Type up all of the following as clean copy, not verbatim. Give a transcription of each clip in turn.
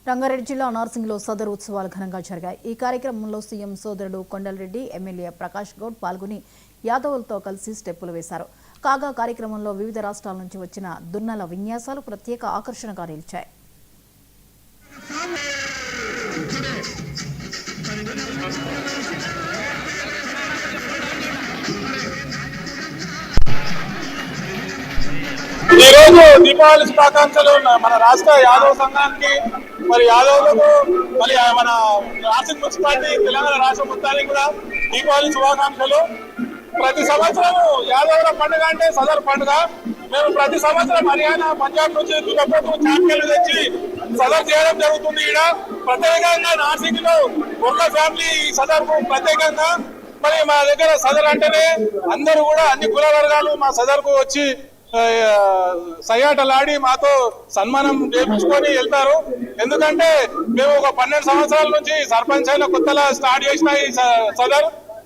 రంగారెడ్డి జిల్లా నార్సింగ్లో సదర్ ఉత్సవాలు ఘనంగా జరిగాయి. ఈ కార్యక్రమంలో సీఎం సోదరుడు కొండలరెడ్డి, ఎమ్మెల్యే ప్రకాష్ గౌడ్ పాల్గొని యాదవులతో కలిసి స్టెప్పులు వేశారు. కాగా కార్యక్రమంలో వివిధ రాష్ట్రాల నుంచి వచ్చిన దున్నల విన్యాసాలు ప్రత్యేక ఆకర్షణగా నిలిచాయి. ఈ రోజు దీపావళి శుభాకాంక్షలు మన రాష్ట్ర యాదవ సంఘానికి, మరి యాదవులకు, మరి మన నార్సింగ్ మున్సిపాలిటీ తెలంగాణ రాష్ట్ర మొత్తానికి కూడా దీపావళి శుభాకాంక్షలు. ప్రతి సంవత్సరం యాదవుల పండుగ అంటే సదర్ పండుగ. మేము ప్రతి సంవత్సరం హర్యానా, పంజాబ్ నుంచి దున్నపోతు ఛాంపియన్లు తెచ్చి సదర్ చేయడం జరుగుతుంది. ఇక్కడ ప్రత్యేకంగా నార్సింగ్ లో ఒక్క ఫ్యామిలీ ఈ సదర్ కు ప్రత్యేకంగా, మరి మా దగ్గర సదర్ అంటేనే అందరూ కూడా అన్ని కుల వర్గాలు మా సదర్ కు వచ్చి సయ్యాటలాడి మాతో సన్మానం చేయించుకొని వెళ్తారు. ఎందుకంటే మేము ఒక 12 సంవత్సరాల నుంచి సర్పంచ్ అయిన కొత్తలా స్టార్ట్ చేసిన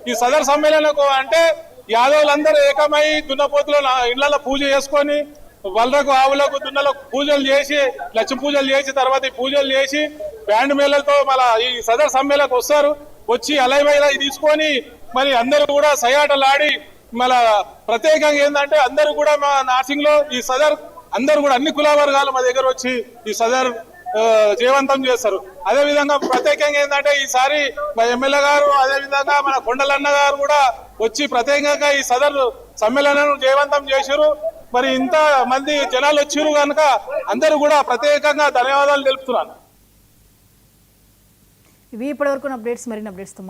ఈ సదర్ సమ్మేళనకు అంటే యాదవులందరూ ఏకమై దున్నపోతుల ఇళ్లలో పూజ చేసుకొని వలరకు, ఆవులకు, దున్నలకు పూజలు చేసి, లక్ష్మి పూజలు చేసి, తర్వాత ఈ పూజలు చేసి బ్యాండ్ మేళలతో మళ్ళీ ఈ సదర్ సమ్మేళనకు వస్తారు. వచ్చి అలైవైలా తీసుకొని మరి అందరూ కూడా సయ్యాటలాడి మళ్ళా ప్రత్యేకంగా ఏంటంటే అందరూ కూడా మా నార్సింగ్ లో ఈ సదర్ అందరూ కూడా అన్ని కుల వర్గాలు మా దగ్గర వచ్చి ఈ సదర్ జీవంతం చేస్తారు. అదే విధంగా ప్రత్యేకంగా ఏంటంటే ఈసారి మా ఎమ్మెల్యే గారు, అదే విధంగా మన కొండలన్న గారు కూడా వచ్చి ప్రత్యేకంగా ఈ సదర్ సమ్మేళనం జీవంతం చేశారు. మరి ఇంత మంది జనాలు వచ్చారు కనుక అందరూ కూడా ప్రత్యేకంగా ధన్యవాదాలు తెలుపుతున్నాను. ఇవి ఇప్పటివరకు అప్డేట్స్. మరిన్ని అప్డేట్స్